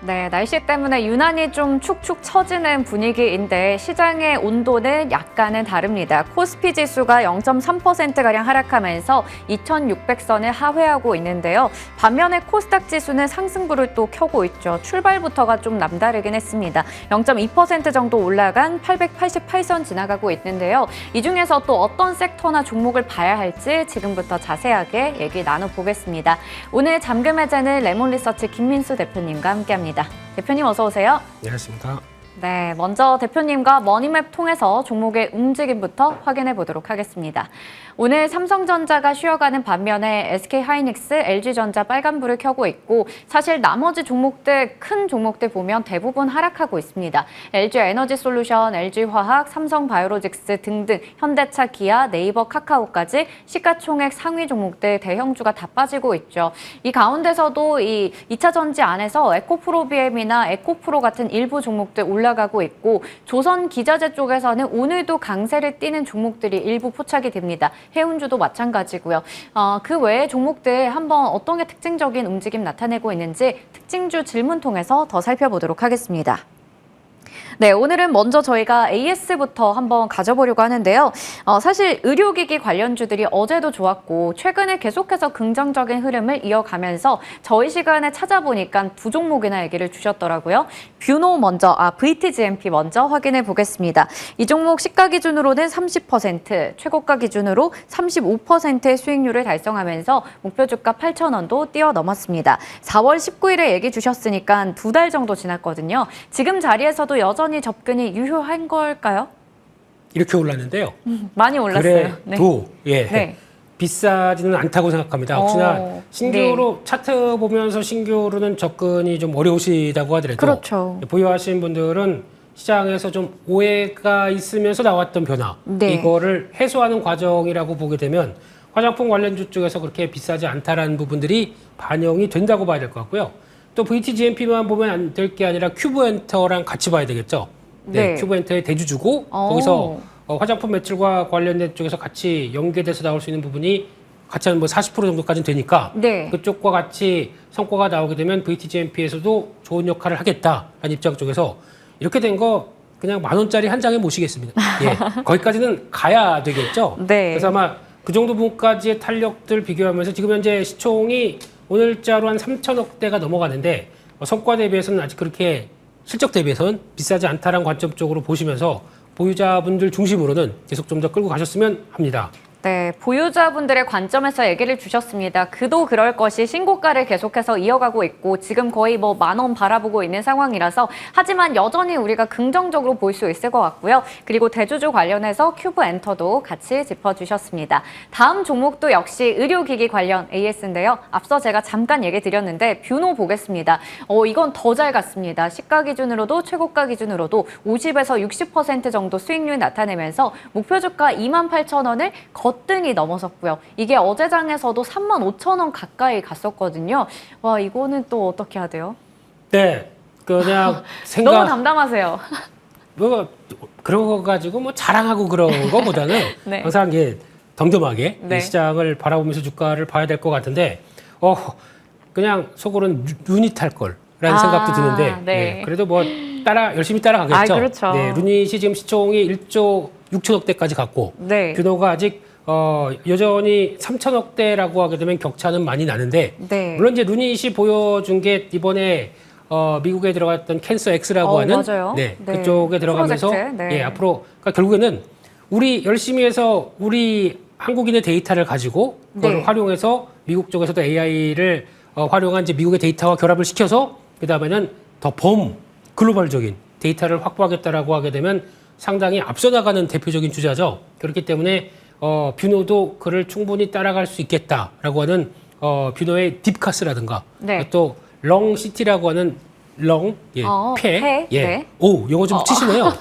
네, 날씨 때문에 유난히 좀 축축 처지는 분위기인데 시장의 온도는 약간은 다릅니다. 코스피 지수가 0.3%가량 하락하면서 2,600선을 하회하고 있는데요. 반면에 코스닥 지수는 상승부를 또 켜고 있죠. 출발부터가 좀 남다르긴 했습니다. 0.2% 정도 올라간 888선 지나가고 있는데요. 이 중에서 또 어떤 섹터나 종목을 봐야 할지 지금부터 자세하게 얘기 나눠보겠습니다. 오늘 잠금 해제는 레몬리서치 김민수 대표님과 함께합니다. 대표님 어서 오세요. 안녕하십니까. 네, 먼저 대표님과 머니맵 통해서 종목의 움직임부터 확인해 보도록 하겠습니다. 오늘 삼성전자가 쉬어가는 반면에 SK하이닉스, LG전자 빨간불을 켜고 있고 사실 나머지 종목들, 큰 종목들 보면 대부분 하락하고 있습니다. LG에너지솔루션, LG화학, 삼성바이오로직스 등등 현대차, 기아, 네이버, 카카오까지 시가총액 상위 종목들 대형주가 다 빠지고 있죠. 이 가운데서도 이 2차 전지 안에서 에코프로비엠이나 에코프로 같은 일부 종목들 올라가고 있고 조선기자재 쪽에서는 오늘도 강세를 띠는 종목들이 일부 포착이 됩니다. 해운주도 마찬가지고요. 그 외에 종목들 한번 어떤 게 특징적인 움직임 나타내고 있는지 특징주 질문 통해서 더 살펴보도록 하겠습니다. 네, 오늘은 먼저 저희가 AS부터 한번 가져보려고 하는데요. 사실 의료기기 관련주들이 어제도 좋았고 최근에 계속해서 긍정적인 흐름을 이어가면서 저희 시간에 찾아보니까 두 종목이나 얘기를 주셨더라고요. 뷰노 먼저, VTGMP 먼저 확인해 보겠습니다. 이 종목 시가 기준으로는 30%, 최고가 기준으로 35%의 수익률을 달성하면서 목표 주가 8,000원도 뛰어넘었습니다. 4월 19일에 얘기 주셨으니까 두 달 정도 지났거든요. 지금 자리에서도 여전히 접근이 유효한 걸까요? 이렇게 올랐는데요. 많이 올랐어요. 그래도 네. 네. 비싸지는 않다고 생각합니다. 혹시나 신규로 차트 보면서 신규로는 접근이 좀 어려우시다고 하더라도 그렇죠. 보유하신 분들은 시장에서 좀 오해가 있으면서 나왔던 변화 이거를 해소하는 과정이라고 보게 되면 화장품 관련주 쪽에서 그렇게 비싸지 않다라는 부분들이 반영이 된다고 봐야 될 것 같고요. 또 VTGMP만 보면 안 될 게 아니라 큐브엔터랑 같이 봐야 되겠죠. 네, 큐브엔터의 대주주고 거기서 화장품 매출과 관련된 쪽에서 같이 연계돼서 나올 수 있는 부분이 같이 한 뭐 40% 정도까지는 되니까 그쪽과 같이 성과가 나오게 되면 VTGMP에서도 좋은 역할을 하겠다라는 입장 쪽에서 이렇게 된 거 그냥 10,000원짜리 한 장에 모시겠습니다. 예, 거기까지는 가야 되겠죠. 그래서 아마 그 정도 부분까지의 탄력들 비교하면서 지금 현재 시총이 오늘자로 한 3,000억대가 넘어가는데 성과 대비해서는 아직 그렇게 실적 대비해서는 비싸지 않다라는 관점 쪽으로 보시면서 보유자분들 중심으로는 계속 좀 더 끌고 가셨으면 합니다. 네, 보유자분들의 관점에서 얘기를 주셨습니다. 그도 그럴 것이 신고가를 계속해서 이어가고 있고 지금 거의 뭐 10,000원 바라보고 있는 상황이라서 하지만 여전히 우리가 긍정적으로 볼 수 있을 것 같고요. 그리고 대주주 관련해서 큐브엔터도 같이 짚어주셨습니다. 다음 종목도 역시 의료기기 관련 AS인데요. 앞서 제가 잠깐 얘기 드렸는데 뷰노 보겠습니다. 이건 더 잘 갔습니다. 시가 기준으로도 최고가 기준으로도 50에서 60% 정도 수익률 나타내면서 목표 주가 28,000원을 거뜬히 넘어섰고요. 이게 어제 장에서도 35,000원 가까이 갔었거든요. 와, 이거는 또 어떻게 해야 돼요? 네, 그냥 너무 담담하세요. 뭐 그런 거 가지고 뭐 자랑하고 그런 거보다는 항상 이게 덤덤하게 이 시장을 바라보면서 주가를 봐야 될 것 같은데 그냥 속으로는 눈이 탈 걸라는 생각도 드는데 그래도 뭐 열심히 따라가겠죠. 그렇죠. 루닛이 지금 시총이 1조 6천억대까지 갔고 뷰노가 아직 여전히 3천억대라고 하게 되면 격차는 많이 나는데 물론 이제 루닛이 보여준 게 이번에 미국에 들어갔던 캔서 X라고 하는 그쪽에 들어가면서 앞으로 그러니까 결국에는 우리 열심히 해서 우리 한국인의 데이터를 가지고 그걸 활용해서 미국 쪽에서도 AI를 활용한 이제 미국의 데이터와 결합을 시켜서 그다음에는 더 글로벌적인 데이터를 확보하겠다라고 하게 되면 상당히 앞서 나가는 대표적인 주자죠. 그렇기 때문에 뷰노도 그를 충분히 따라갈 수 있겠다라고 하는 뷰노의 딥카스라든가 또 렁시티라고 하는 오, 영어 좀 치시네요.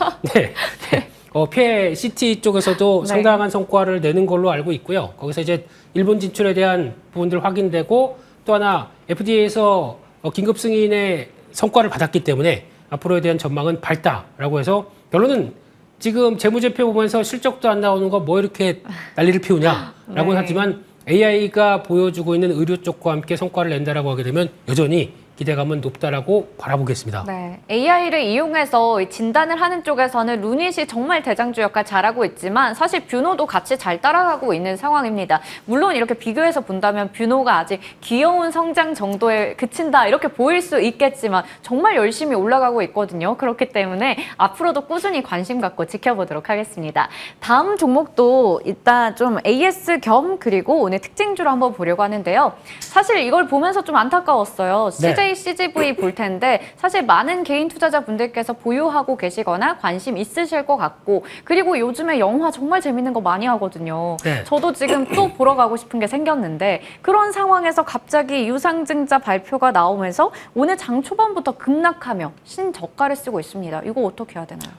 폐 시티 쪽에서도 상당한 성과를 내는 걸로 알고 있고요. 거기서 이제 일본 진출에 대한 부분들 확인되고 또 하나 FDA에서 긴급 승인의 성과를 받았기 때문에 앞으로에 대한 전망은 밝다라고 해서 결론은 지금 재무제표 보면서 실적도 안 나오는 거 뭐 이렇게 난리를 피우냐라고 하지만 AI가 보여주고 있는 의료 쪽과 함께 성과를 낸다라고 하게 되면 여전히 기대감은 높다라고 바라보겠습니다. 네, AI를 이용해서 이 진단을 하는 쪽에서는 루닛이 정말 대장주 역할 잘하고 있지만 사실 뷰노도 같이 잘 따라가고 있는 상황입니다. 물론 이렇게 비교해서 본다면 뷰노가 아직 귀여운 성장 정도에 그친다 이렇게 보일 수 있겠지만 정말 열심히 올라가고 있거든요. 그렇기 때문에 앞으로도 꾸준히 관심 갖고 지켜보도록 하겠습니다. 다음 종목도 일단 좀 AS 겸 그리고 오늘 특징주로 한번 보려고 하는데요. 사실 이걸 보면서 좀 안타까웠어요. 네. CJCGV 볼 텐데 사실 많은 개인 투자자분들께서 보유하고 계시거나 관심 있으실 것 같고 그리고 요즘에 영화 정말 재밌는 거 많이 하거든요. 네. 저도 지금 또 보러 가고 싶은 게 생겼는데 그런 상황에서 갑자기 유상증자 발표가 나오면서 오늘 장 초반부터 급락하며 신저가를 쓰고 있습니다. 이거 어떻게 해야 되나요?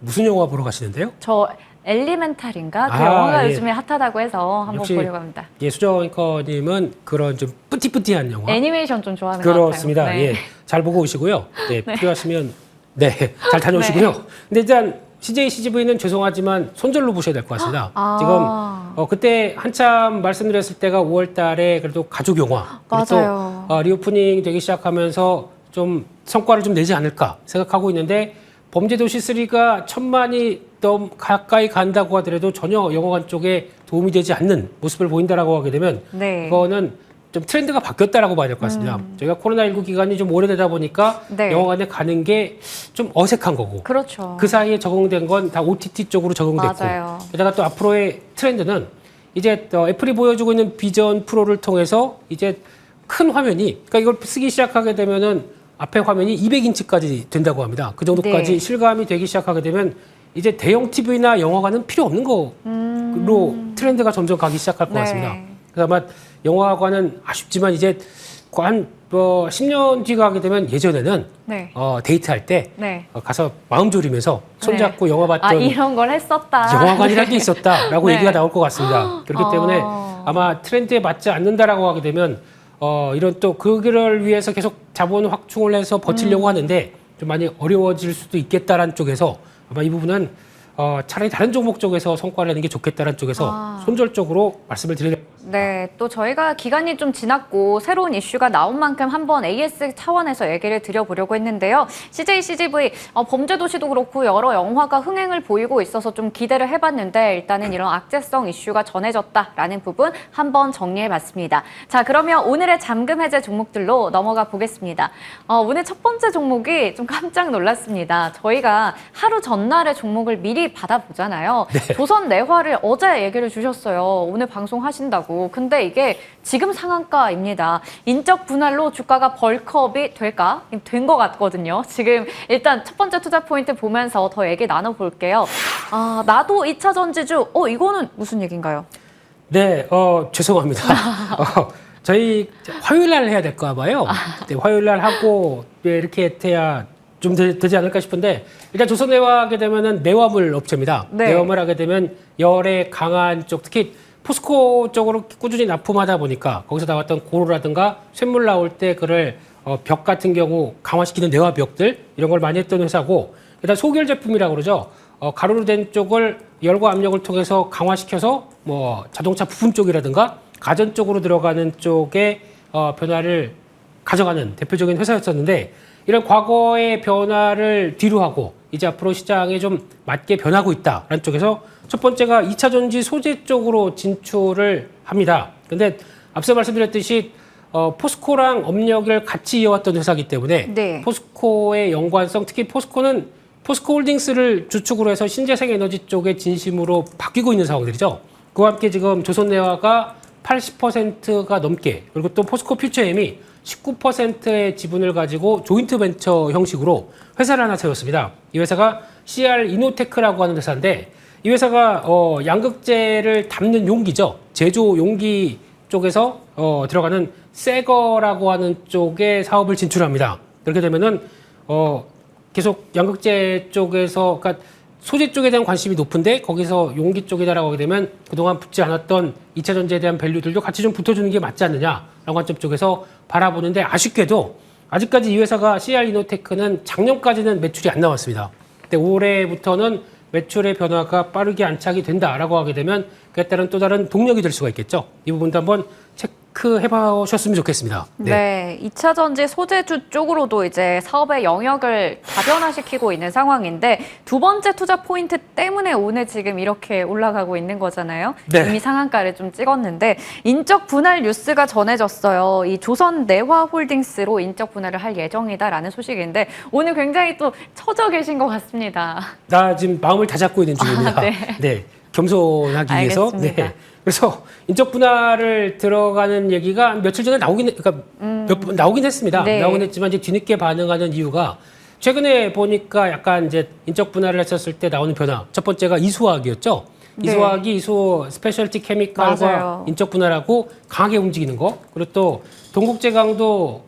무슨 영화 보러 가시는데요? 저 엘리멘탈인가? 그 아, 영화가 예. 요즘에 핫하다고 해서 한번 역시 보려고 합니다. 예, 수정 앵커님은 그런 좀 뿌띠뿌띠한 영화 애니메이션 좀 좋아하는 그렇습니다. 것 같아요. 네. 예, 잘 보고 오시고요. 네, 필요하시면 네, 잘 다녀오시고요. 근데 일단 CJ CGV는 죄송하지만 손절로 보셔야 될 것 같습니다. 아. 지금 그때 한참 말씀드렸을 때가 5월달에 그래도 가족 영화 그리고 맞아요. 또 리오프닝 되기 시작하면서 좀 성과를 좀 내지 않을까 생각하고 있는데 범죄도시 3가 1,000만이 더 가까이 간다고 하더라도 전혀 영화관 쪽에 도움이 되지 않는 모습을 보인다라고 하게 되면 네. 그거는 좀 트렌드가 바뀌었다라고 봐야 될 것 같습니다. 저희가 코로나19 기간이 좀 오래되다 보니까 네. 영화관에 가는 게 좀 어색한 거고 그렇죠. 그 사이에 적응된 건 다 OTT 쪽으로 적응됐고 맞아요. 게다가 또 앞으로의 트렌드는 이제 애플이 보여주고 있는 비전 프로를 통해서 이제 큰 화면이 그러니까 이걸 쓰기 시작하게 되면은 앞에 화면이 200인치까지 된다고 합니다. 그 정도까지 네. 실감이 되기 시작하게 되면 이제 대형 TV나 영화관은 필요 없는 거로 트렌드가 점점 가기 시작할 것 네. 같습니다. 그래서 아마 영화관은 아쉽지만 이제 한 10년 뒤가 하게 되면 예전에는 네. 데이트할 때 네. 가서 마음 졸이면서 손잡고 영화 봤던 아, 이런 걸 했었다. 영화관이라는 게 있었다라고 네. 얘기가 나올 것 같습니다. 그렇기 때문에 아마 트렌드에 맞지 않는다라고 하게 되면 이런 또 그거를 위해서 계속 자본 확충을 해서 버티려고 하는데 좀 많이 어려워질 수도 있겠다라는 쪽에서 아마 이 부분은 차라리 다른 종목 쪽에서 성과를 내는 게 좋겠다라는 쪽에서 손절적으로 말씀을 드리려. 네, 또 저희가 기간이 좀 지났고 새로운 이슈가 나온 만큼 한번 AS 차원에서 얘기를 드려보려고 했는데요. CJ CGV 범죄도시도 그렇고 여러 영화가 흥행을 보이고 있어서 좀 기대를 해봤는데 일단은 이런 악재성 이슈가 전해졌다라는 부분 한번 정리해봤습니다. 자, 그러면 오늘의 잠금 해제 종목들로 넘어가 보겠습니다. 오늘 첫 번째 종목이 좀 깜짝 놀랐습니다. 저희가 하루 전날에 종목을 미리 받아보잖아요. 네. 조선 내화를 어제 얘기를 주셨어요. 오늘 방송하신다고. 근데 이게 지금 상한가입니다. 인적 분할로 주가가 벌크업이 될까? 된 것 같거든요. 지금 일단 첫 번째 투자 포인트 보면서 더 얘기 나눠볼게요. 나도 2차 전지주. 이거는 무슨 얘기인가요? 네, 죄송합니다. 저희 화요일 날 해야 될까 봐요. 네, 화요일 날 하고 이렇게 해야 좀 되지 않을까 싶은데 일단 조선내화 하게 되면은 내화물 업체입니다. 네. 내화물 하게 되면 열에 강한 쪽 특히 포스코 쪽으로 꾸준히 납품하다 보니까 거기서 나왔던 고로라든가 쇳물 나올 때 그를 벽 같은 경우 강화시키는 내화벽들 이런 걸 많이 했던 회사고 일단 소결 제품이라고 그러죠. 가루로 된 쪽을 열과 압력을 통해서 강화시켜서 뭐 자동차 부품 쪽이라든가 가전 쪽으로 들어가는 쪽에 변화를 가져가는 대표적인 회사였었는데 이런 과거의 변화를 뒤로하고 이제 앞으로 시장에 좀 맞게 변하고 있다라는 쪽에서 첫 번째가 2차 전지 소재 쪽으로 진출을 합니다. 근데 앞서 말씀드렸듯이 포스코랑 업력을 같이 이어왔던 회사이기 때문에 네. 포스코의 연관성, 특히 포스코는 포스코홀딩스를 주축으로 해서 신재생에너지 쪽에 진심으로 바뀌고 있는 상황들이죠. 그와 함께 지금 조선내화가 80%가 넘게 그리고 또 포스코 퓨처엠이 19%의 지분을 가지고 조인트 벤처 형식으로 회사를 하나 세웠습니다. 이 회사가 CR 이노테크라고 하는 회사인데 이 회사가 양극재를 담는 용기죠. 제조 용기 쪽에서 들어가는 새거라고 하는 쪽에 사업을 진출합니다. 그렇게 되면은 계속 양극재 쪽에서 그러니까 소재 쪽에 대한 관심이 높은데 거기서 용기 쪽에다라고 하게 되면 그동안 붙지 않았던 2차 전지에 대한 밸류들도 같이 좀 붙어주는 게 맞지 않느냐라는 관점 쪽에서 바라보는데 아쉽게도 아직까지 이 회사가 CR 이노테크는 작년까지는 매출이 안 나왔습니다. 근데 올해부터는 매출의 변화가 빠르게 안착이 된다라고 하게 되면 그에 따른 또 다른 동력이 될 수가 있겠죠. 이 부분도 한번 체크해보셨으면 좋겠습니다. 네, 2차 전지 소재주 쪽으로도 이제 사업의 영역을 다변화시키고 있는 상황인데 두 번째 투자 포인트 때문에 오늘 지금 이렇게 올라가고 있는 거잖아요. 네. 이미 상한가를 좀 찍었는데 인적 분할 뉴스가 전해졌어요. 이 조선 내화홀딩스로 인적 분할을 할 예정이다라는 소식인데 오늘 굉장히 또 처져 계신 것 같습니다. 나 지금 마음을 다잡고 있는 중입니다. 네. 겸손하기 위해서. 알겠습니다. 그래서 인적 분할을 들어가는 얘기가 며칠 전에 그러니까 몇 번 나오긴 했습니다. 네. 나오긴 했지만 이제 뒤늦게 반응하는 이유가 최근에 보니까 약간 이제 인적 분할을 했었을 때 나오는 변화. 첫 번째가 이수화학이었죠. 네. 이수화학이 이수 스페셜티 케미칼과 맞아요. 인적 분할하고 강하게 움직이는 거. 그리고 또 동국제강도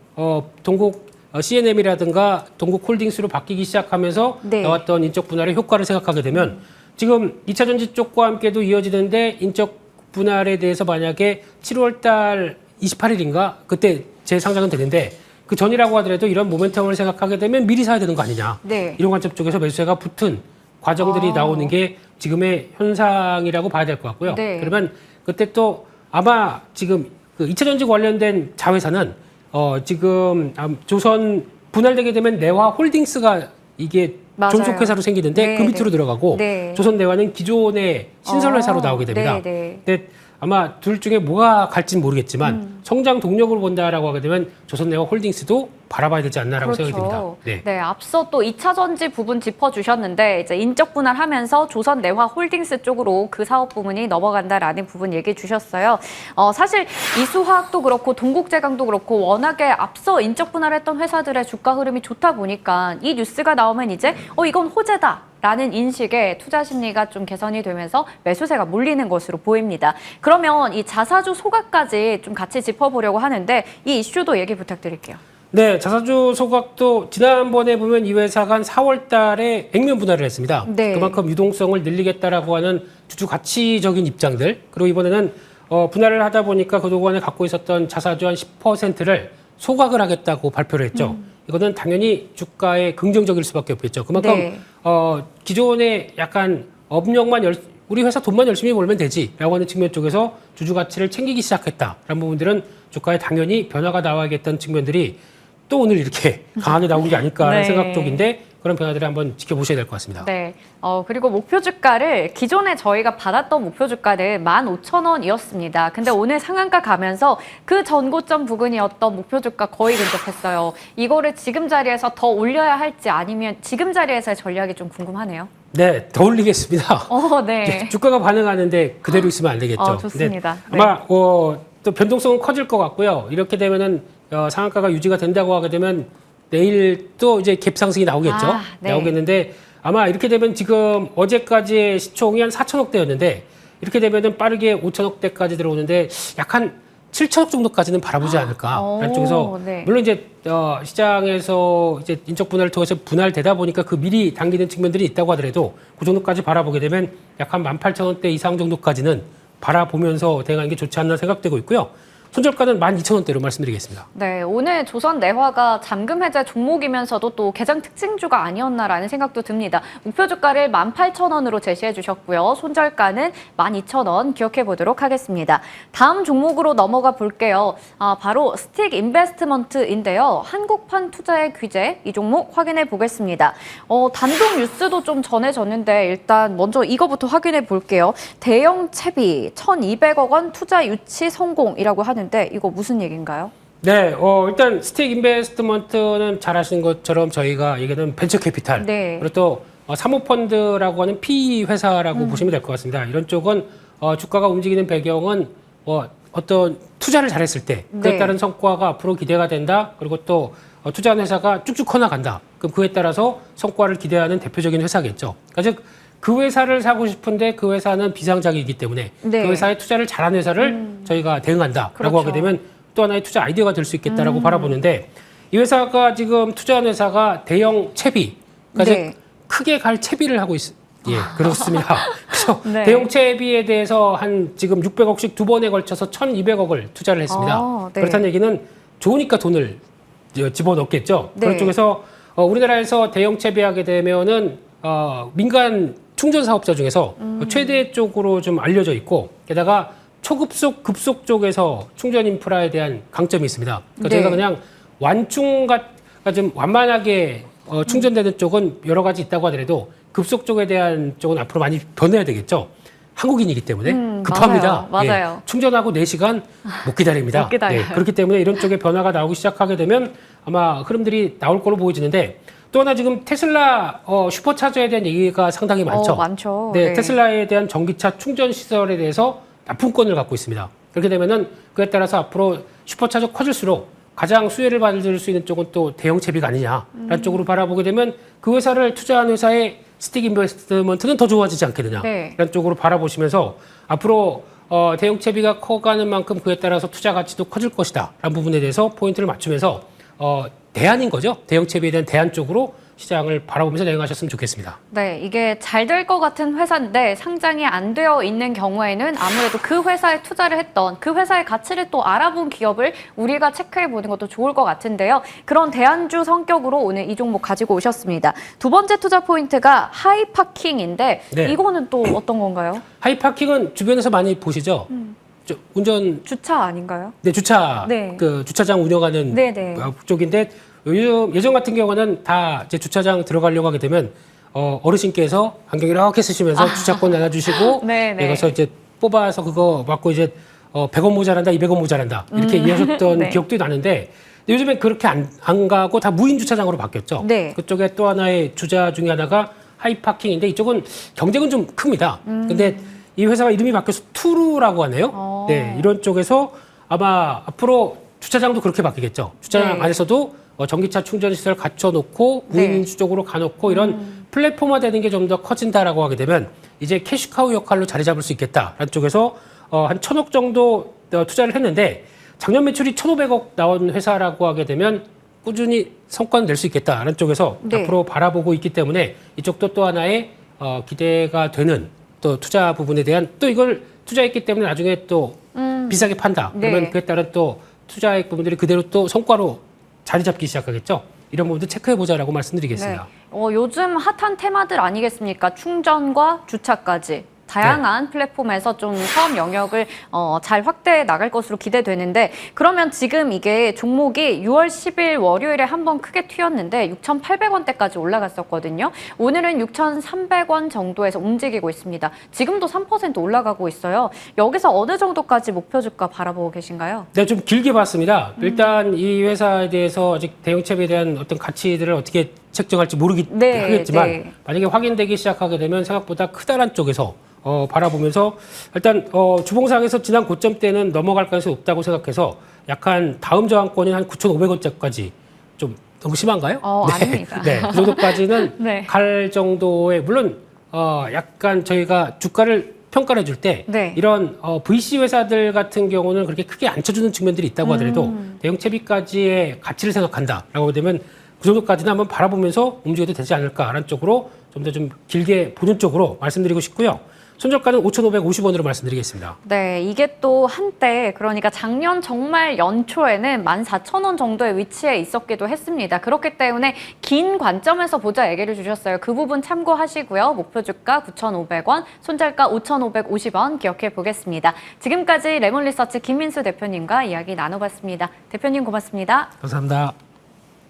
동국 CNM이라든가 동국홀딩스로 바뀌기 시작하면서 네. 나왔던 인적 분할의 효과를 생각하게 되면 지금 2차 전지 쪽과 함께도 이어지는데 인적 분할에 대해서 만약에 7월 달 28일인가 그때 재상장은 되는데 그 전이라고 하더라도 이런 모멘텀을 생각하게 되면 미리 사야 되는 거 아니냐. 네. 이런 관점 쪽에서 매수세가 붙은 과정들이 나오는 게 지금의 현상이라고 봐야 될 것 같고요. 네. 그러면 그때 또 아마 지금 그 2차 전지 관련된 자회사는 지금 조선 분할되게 되면 내화 홀딩스가 이게 맞아요. 존속회사로 생기는데 네, 그 밑으로 네. 들어가고 네. 조선내화는 기존의 신설회사로 나오게 됩니다. 네, 네. 근데 아마 둘 중에 뭐가 갈지는 모르겠지만 성장 동력으로 본다라고 하게 되면 조선내화 홀딩스도 바라봐야 되지 않나라고 생각이 듭니다. 네, 앞서 또 2차 전지 부분 짚어주셨는데 이제 인적 분할하면서 조선 내화 홀딩스 쪽으로 그 사업 부문이 넘어간다라는 부분 얘기해 주셨어요. 사실 이수화학도 그렇고 동국제강도 그렇고 워낙에 앞서 인적 분할했던 회사들의 주가 흐름이 좋다 보니까 이 뉴스가 나오면 이제 이건 호재다. 라는 인식에 투자 심리가 좀 개선이 되면서 매수세가 몰리는 것으로 보입니다. 그러면 이 자사주 소각까지 좀 같이 짚어보려고 하는데 이 이슈도 얘기 부탁드릴게요. 네, 자사주 소각도 지난번에 보면 이 회사가 한 4월 달에 액면 분할을 했습니다. 네. 그만큼 유동성을 늘리겠다라고 하는 주주 가치적인 입장들. 그리고 이번에는 분할을 하다 보니까 그동안에 갖고 있었던 자사주 한 10%를 소각을 하겠다고 발표를 했죠. 이거는 당연히 주가에 긍정적일 수밖에 없겠죠. 그만큼 네. 기존에 약간 우리 회사 돈만 열심히 벌면 되지라고 하는 측면 쪽에서 주주 가치를 챙기기 시작했다라는 부분들은 주가에 당연히 변화가 나와야겠다는 측면들이 또 오늘 이렇게 강하게 나온 게 아닐까 하는 네. 생각 쪽인데 그런 변화들을 한번 지켜보셔야 될 것 같습니다. 네. 그리고 목표 주가를 기존에 저희가 받았던 목표 주가는 15,000원이었습니다. 근데 오늘 상한가 가면서 그 전고점 부근이었던 목표 주가 거의 근접했어요. 이거를 지금 자리에서 더 올려야 할지 아니면 지금 자리에서의 전략이 좀 궁금하네요. 네, 더 올리겠습니다. 네. 네, 주가가 반응하는데 그대로 있으면 안 되겠죠. 좋습니다. 근데 아마 또 변동성은 커질 것 같고요. 이렇게 되면은 상한가가 유지가 된다고 하게 되면 내일 또 이제 갭 상승이 나오겠죠. 네. 나오겠는데 아마 이렇게 되면 지금 어제까지의 시총이 한 4천억 대였는데 이렇게 되면은 빠르게 5천억 대까지 들어오는데 약간 7천억 정도까지는 바라보지 않을까. 쪽에서 네. 물론 이제 시장에서 이제 인적 분할을 통해서 분할되다 보니까 그 미리 당기는 측면들이 있다고 하더라도 그 정도까지 바라보게 되면 약 한 18,000원대 이상 정도까지는 바라보면서 대응하는 게 좋지 않나 생각되고 있고요. 손절가는 12,000원대로 말씀드리겠습니다. 네, 오늘 조선 내화가 잠금 해제 종목이면서도 또 개장 특징주가 아니었나라는 생각도 듭니다. 목표 주가를 18,000원으로 제시해 주셨고요. 손절가는 12,000원 기억해 보도록 하겠습니다. 다음 종목으로 넘어가 볼게요. 바로 스틱 인베스트먼트인데요. 한국판 투자의 규제, 이 종목 확인해 보겠습니다. 단독 뉴스도 좀 전해졌는데 일단 먼저 이거부터 확인해 볼게요. 대형 채비 1,200억 원 투자 유치 성공이라고 하는 이거 무슨 얘기인가요? 네, 일단 스틱 인베스트먼트는 잘 아시는 것처럼 저희가 얘기하는 벤처 캐피탈, 네. 그리고 또 사모펀드라고 하는 PE 회사라고 보시면 될 것 같습니다. 이런 쪽은 주가가 움직이는 배경은 어떤 투자를 잘했을 때 그에 네. 따른 성과가 앞으로 기대가 된다. 그리고 또 투자한 회사가 쭉쭉 커나간다. 그럼 그에 따라서 성과를 기대하는 대표적인 회사겠죠. 그러니까 즉 그 회사를 사고 싶은데 그 회사는 비상장이기 때문에 네. 그 회사에 투자를 잘한 회사를 저희가 대응한다라고 그렇죠. 하게 되면 또 하나의 투자 아이디어가 될 수 있겠다라고 바라보는데 이 회사가 지금 투자한 회사가 대형 채비, 그러니까 네. 즉 크게 갈 채비를 하고 예, 그렇습니다. 그래서 네. 대형 채비에 대해서 한 지금 600억씩 두 번에 걸쳐서 1,200억을 투자를 했습니다. 네. 그렇다는 얘기는 좋으니까 돈을 집어넣겠죠. 네. 그런 쪽에서 우리나라에서 대형 채비하게 되면은 민간 충전 사업자 중에서 최대 쪽으로 좀 알려져 있고 게다가 초급속, 급속 쪽에서 충전 인프라에 대한 강점이 있습니다. 그러니까 네. 저희가 그냥 완충가 좀 완만하게 충전되는 쪽은 여러 가지 있다고 하더라도 급속 쪽에 대한 쪽은 앞으로 많이 변해야 되겠죠. 한국인이기 때문에 급합니다. 맞아요. 예, 충전하고 4시간 못 기다립니다. 못 기다려요. 예, 그렇기 때문에 이런 쪽에 변화가 나오기 시작하게 되면 아마 흐름들이 나올 걸로 보여지는데 또 하나 지금 테슬라 슈퍼차저에 대한 얘기가 상당히 많죠. 많죠. 네, 테슬라에 대한 전기차 충전 시설에 대해서 납품권을 갖고 있습니다. 그렇게 되면은 그에 따라서 앞으로 슈퍼차저 커질수록 가장 수혜를 받을 수 있는 쪽은 또 대형 채비가 아니냐라는 쪽으로 바라보게 되면 그 회사를 투자한 회사의 스틱 인베스트먼트는 더 좋아지지 않겠느냐 라는 쪽으로 바라보시면서 앞으로 대형 채비가 커가는 만큼 그에 따라서 투자 가치도 커질 것이다 라는 부분에 대해서 포인트를 맞추면서 대안인 거죠. 대형 채비에 대한 대안 쪽으로 시장을 바라보면서 대응하셨으면 좋겠습니다. 네, 이게 잘 될 것 같은 회사인데 상장이 안 되어 있는 경우에는 아무래도 그 회사에 투자를 했던 그 회사의 가치를 또 알아본 기업을 우리가 체크해 보는 것도 좋을 것 같은데요. 그런 대안주 성격으로 오늘 이 종목 가지고 오셨습니다. 두 번째 투자 포인트가 하이파킹인데 네. 이거는 또 어떤 건가요? 하이파킹은 주변에서 많이 보시죠. 운전 주차 아닌가요? 네, 주차 네. 그 주차장 운영하는 네네. 쪽인데 요즘 예전 같은 경우는 다 이제 주차장 들어가려고 하게 되면 어르신께서 안경 이렇게 쓰시면서 주차권 나눠주시고 네네. 여기서 이제 뽑아서 그거 받고 이제 100원 모자란다, 200원 모자란다 이렇게 이해하셨던 네. 기억도 나는데 요즘엔 그렇게 안 가고 다 무인 주차장으로 바뀌었죠. 네. 그쪽에 또 하나의 주자 중에 하나가 하이파킹인데 이쪽은 경쟁은 좀 큽니다. 근데 이 회사가 이름이 바뀌어서 투루라고 하네요. 네, 이런 쪽에서 아마 앞으로 주차장도 그렇게 바뀌겠죠. 주차장 네. 안에서도 전기차 충전 시설 갖춰놓고 무인 쪽으로 가놓고 이런 플랫폼화 되는 게 좀 더 커진다라고 하게 되면 이제 캐시카우 역할로 자리 잡을 수 있겠다라는 쪽에서 한 1,000억 정도 투자를 했는데 작년 매출이 1,500억 나온 회사라고 하게 되면 꾸준히 성과는 낼 수 있겠다라는 쪽에서 네. 앞으로 바라보고 있기 때문에 이쪽도 또 하나의 기대가 되는 또 투자 부분에 대한 또 이걸 투자했기 때문에 나중에 또 비싸게 판다. 네. 그러면 그에 따른 또 투자액 부분들이 그대로 또 성과로 자리 잡기 시작하겠죠. 이런 부분도 체크해보자라고 말씀드리겠습니다. 네. 요즘 핫한 테마들 아니겠습니까? 충전과 주차까지. 다양한 플랫폼에서 좀 사업 영역을 잘 확대해 나갈 것으로 기대되는데 그러면 지금 이게 종목이 6월 10일 월요일에 한번 크게 튀었는데 6,800원대까지 올라갔었거든요. 오늘은 6,300원 정도에서 움직이고 있습니다. 지금도 3% 올라가고 있어요. 여기서 어느 정도까지 목표 주가 바라보고 계신가요? 네, 좀 길게 봤습니다. 일단 이 회사에 대해서 아직 대형채비에 대한 어떤 가치들을 어떻게 책정할지 하겠지만 네. 만약에 확인되기 시작하게 되면 생각보다 크다란 쪽에서 바라보면서 일단 주봉상에서 지난 고점 때는 넘어갈 가능성이 없다고 생각해서 약간 다음 저항권인 한 9,500원대까지 좀 너무 심한가요? 아닙니다. 네, 그 정도까지는 네. 갈 정도의 물론 약간 저희가 주가를 평가를 해줄 때 네. 이런 VC 회사들 같은 경우는 그렇게 크게 안 쳐주는 측면들이 있다고 하더라도 대형 채비까지의 가치를 생각한다라고 되면 그 정도까지는 한번 바라보면서 움직여도 되지 않을까라는 쪽으로 좀 더 좀 길게 보는 쪽으로 말씀드리고 싶고요. 손절가는 5,550원으로 말씀드리겠습니다. 네, 이게 또 한때 그러니까 작년 정말 연초에는 14,000원 정도의 위치에 있었기도 했습니다. 그렇기 때문에 긴 관점에서 보자 얘기를 주셨어요. 그 부분 참고하시고요. 목표 주가 9,500원, 손절가 5,550원 기억해 보겠습니다. 지금까지 레몬리서치 김민수 대표님과 이야기 나눠봤습니다. 대표님 고맙습니다. 감사합니다.